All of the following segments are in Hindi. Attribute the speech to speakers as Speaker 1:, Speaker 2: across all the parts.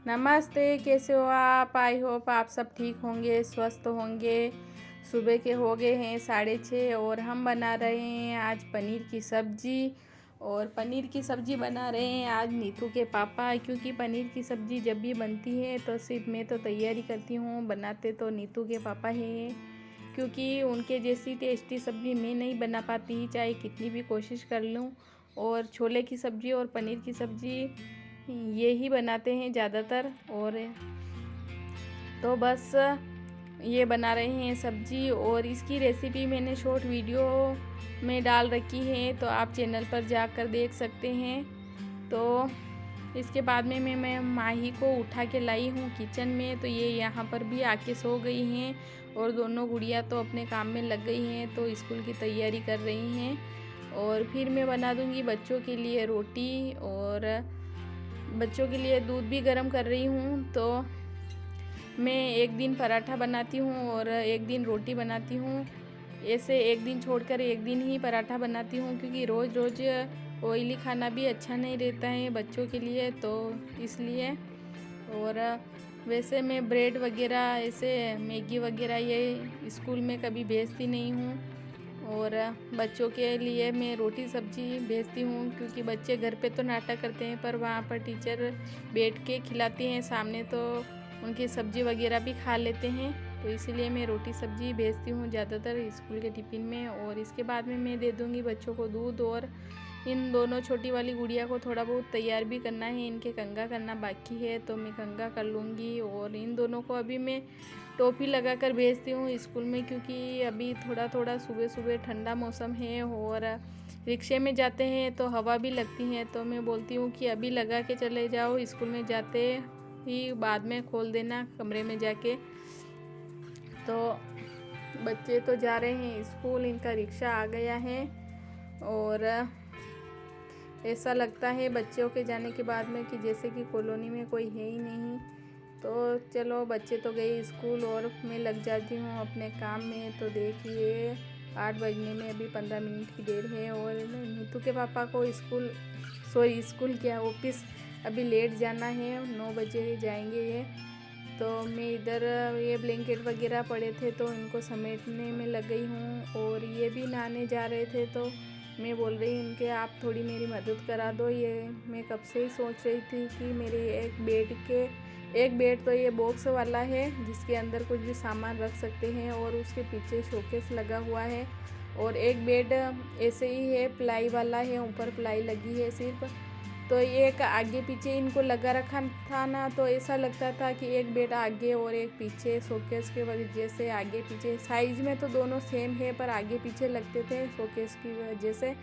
Speaker 1: नमस्ते, कैसे हो आप? आई होप आप सब ठीक होंगे, स्वस्थ होंगे। सुबह के हो गए हैं 6:30 और हम बना रहे हैं आज पनीर की सब्ज़ी। और पनीर की सब्ज़ी बना रहे हैं आज नीतू के पापा, क्योंकि पनीर की सब्ज़ी जब भी बनती है तो सिर्फ मैं तो तैयारी करती हूँ, बनाते तो नीतू के पापा हैं। क्योंकि उनके जैसी टेस्टी सब्ज़ी मैं नहीं बना पाती, चाहे कितनी भी कोशिश कर लूँ। और छोले की सब्ज़ी और पनीर की सब्ज़ी ये ही बनाते हैं ज़्यादातर। और तो बस ये बना रहे हैं सब्ज़ी, और इसकी रेसिपी मैंने शॉर्ट वीडियो में डाल रखी है, तो आप चैनल पर जाकर देख सकते हैं। तो इसके बाद में मैं माही को उठा के लाई हूँ किचन में, तो ये यहाँ पर भी आके सो गई हैं। और दोनों गुड़िया तो अपने काम में लग गई हैं, तो स्कूल की तैयारी कर रही हैं। और फिर मैं बना दूँगी बच्चों के लिए रोटी, और बच्चों के लिए दूध भी गर्म कर रही हूँ। तो मैं एक दिन पराठा बनाती हूँ और एक दिन रोटी बनाती हूँ। ऐसे एक दिन छोड़कर एक दिन ही पराठा बनाती हूँ, क्योंकि रोज़ रोज़ ऑयली खाना भी अच्छा नहीं रहता है बच्चों के लिए, तो इसलिए। और वैसे मैं ब्रेड वगैरह, ऐसे मैगी वगैरह ये स्कूल में कभी भेजती नहीं हूँ। और बच्चों के लिए मैं रोटी सब्ज़ी भेजती हूँ, क्योंकि बच्चे घर पे तो नाटक करते हैं, पर वहाँ पर टीचर बैठ के खिलाती हैं सामने, तो उनकी सब्ज़ी वगैरह भी खा लेते हैं। तो इसीलिए मैं रोटी सब्ज़ी भेजती हूँ ज़्यादातर स्कूल के टिफ़िन में। और इसके बाद में मैं दे दूँगी बच्चों को दूध। और इन दोनों छोटी वाली गुड़िया को थोड़ा बहुत तैयार भी करना है, इनके कंघा करना बाकी है, तो मैं कंघा कर लूँगी। और इन दोनों को अभी मैं टोपी लगा कर भेजती हूँ स्कूल में, क्योंकि अभी थोड़ा थोड़ा सुबह सुबह ठंडा मौसम है, और रिक्शे में जाते हैं तो हवा भी लगती है, तो मैं बोलती हूँ कि अभी लगा के चले जाओ, स्कूल में जाते ही बाद में खोल देना कमरे में जाके। तो बच्चे तो जा रहे हैं स्कूल, इनका रिक्शा आ गया है। और ऐसा लगता है बच्चों के जाने के बाद में कि जैसे कि कॉलोनी में कोई है ही नहीं। तो चलो, बच्चे तो गए स्कूल और मैं लग जाती हूँ अपने काम में। तो देखिए 8 बजने में अभी 15 मिनट की देर है। और नीतू के पापा को स्कूल क्या, ऑफिस अभी लेट जाना है, 9 बजे जाएंगे ये। तो मैं इधर ये ब्लैंकेट वगैरह पड़े थे तो इनको समेटने में लग गई हूँ। और ये भी नहाने जा रहे थे, तो मैं बोल रही उनके आप थोड़ी मेरी मदद करा दो। ये मैं कब से ही सोच रही थी कि मेरे एक बेड तो ये बॉक्स वाला है, जिसके अंदर कुछ भी सामान रख सकते हैं, और उसके पीछे शोकेस लगा हुआ है। और एक बेड ऐसे ही है, प्लाई वाला है, ऊपर प्लाई लगी है सिर्फ। तो एक आगे पीछे इनको लगा रखा था ना, तो ऐसा लगता था कि एक बेड आगे और एक पीछे, शोकेस के वजह से आगे पीछे साइज में तो दोनों सेम है, पर आगे पीछे लगते थे शोकेस की वजह से।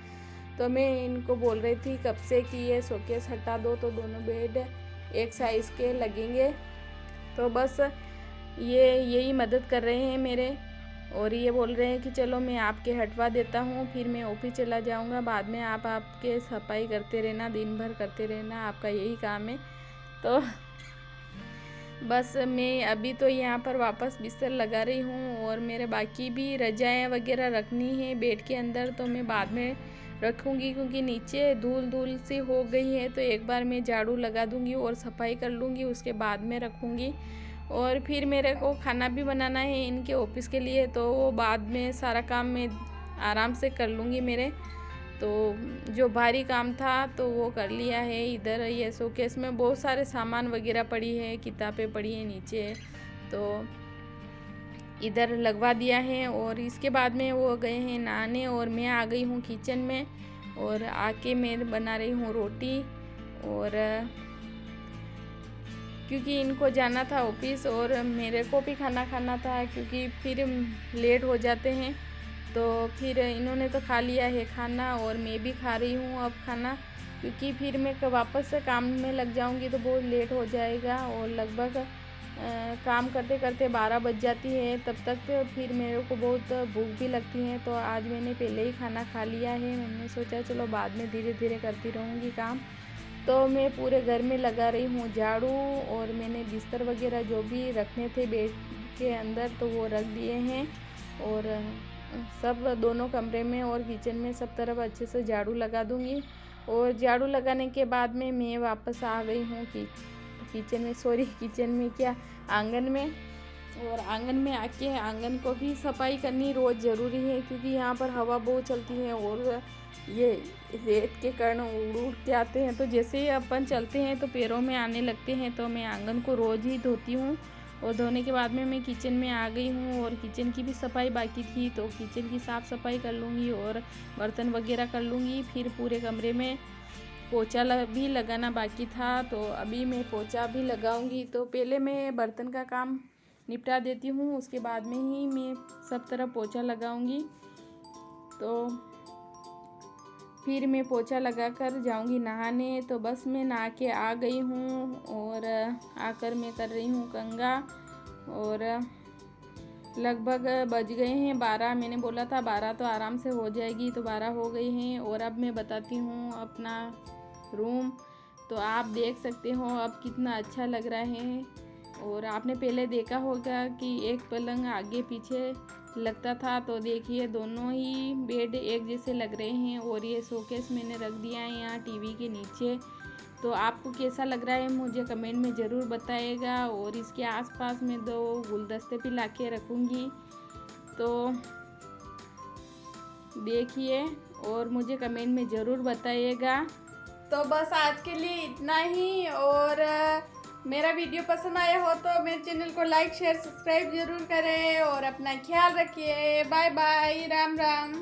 Speaker 1: तो मैं इनको बोल रही थी कब से कि ये शोकेस हटा दो, तो दोनों बेड एक साइज़ के लगेंगे। तो बस ये यही मदद कर रहे हैं मेरे। और ये बोल रहे हैं कि चलो मैं आपके हटवा देता हूँ, फिर मैं ऑफिस चला जाऊँगा, बाद में आप आपके सफाई करते रहना, दिन भर करते रहना, आपका यही काम है। तो बस मैं अभी तो यहाँ पर वापस बिस्तर लगा रही हूँ, और मेरे बाकी भी रजाएँ वगैरह रखनी है बेड के अंदर, तो मैं बाद में रखूँगी, क्योंकि नीचे धूल धूल सी हो गई है। तो एक बार मैं झाड़ू लगा दूँगी और सफाई कर लूँगी, उसके बाद में रखूँगी। और फिर मेरे को खाना भी बनाना है इनके ऑफिस के लिए, तो वो बाद में सारा काम मैं आराम से कर लूँगी मेरे। तो जो भारी काम था तो वो कर लिया है। इधर ये शोकेस में बहुत सारे सामान वगैरह पड़ी है, किताबें पड़ी हैं नीचे, तो इधर लगवा दिया है। और इसके बाद में वो गए हैं नहाने, और मैं आ गई हूँ किचन में, और आके मैं बना रही हूँ रोटी। और क्योंकि इनको जाना था ऑफिस और मेरे को भी खाना खाना था, क्योंकि फिर लेट हो जाते हैं। तो फिर इन्होंने तो खा लिया है खाना, और मैं भी खा रही हूँ अब खाना, क्योंकि फिर मैं वापस से काम में लग जाऊँगी तो बहुत लेट हो जाएगा। और लगभग काम करते करते 12 बज जाती है, तब तक फिर मेरे को बहुत भूख भी लगती है। तो आज मैंने पहले ही खाना खा लिया है, मैंने सोचा चलो बाद में धीरे धीरे करती रहूँगी काम। तो मैं पूरे घर में लगा रही हूँ झाड़ू, और मैंने बिस्तर वगैरह जो भी रखने थे बेड के अंदर तो वो रख दिए हैं। और सब दोनों कमरे में और किचन में सब तरफ अच्छे से झाड़ू लगा दूँगी। और झाड़ू लगाने के बाद में मैं वापस आ गई हूँ कि किचन में क्या, आंगन में। और आंगन में आके आंगन को भी सफाई करनी रोज़ ज़रूरी है, क्योंकि यहाँ पर हवा बहुत चलती है और ये रेत के कण उड़ के आते हैं, तो जैसे ही अपन चलते हैं तो पैरों में आने लगते हैं। तो मैं आंगन को रोज़ ही धोती हूँ, और धोने के बाद में मैं किचन में आ गई हूँ, और किचन की भी सफाई बाकी थी, तो किचन की साफ़ सफाई कर लूँगी और बर्तन वगैरह कर लूँगी। फिर पूरे कमरे में पोछा भी लगाना बाकी था, तो अभी मैं पोछा भी लगाऊंगी। तो पहले मैं बर्तन का काम निपटा देती हूँ, उसके बाद में ही मैं सब तरफ पोछा लगाऊंगी। तो फिर मैं पोछा लगा कर जाऊँगी नहाने। तो बस मैं नहा के आ गई हूँ, और आकर मैं कर रही हूँ कंघा, और लगभग बज गए हैं 12। मैंने बोला था 12 तो आराम से हो जाएगी, तो 12 हो गई हैं। और अब मैं बताती हूँ अपना रूम। तो आप देख सकते हो अब कितना अच्छा लग रहा है। और आपने पहले देखा होगा कि एक पलंग आगे पीछे लगता था, तो देखिए दोनों ही बेड एक जैसे लग रहे हैं। और ये शोकेस मैंने रख दिया है यहाँ टीवी के नीचे। तो आपको कैसा लग रहा है मुझे कमेंट में ज़रूर बताइएगा। और इसके आसपास में 2 गुलदस्ते भी ला के रखूँगी, तो देखिए और मुझे कमेंट में ज़रूर बताइएगा। तो बस आज के लिए इतना ही। और मेरा वीडियो पसंद आया हो तो मेरे चैनल को लाइक शेयर सब्सक्राइब ज़रूर करें, और अपना ख्याल रखिए। Bye bye, Ram Ram.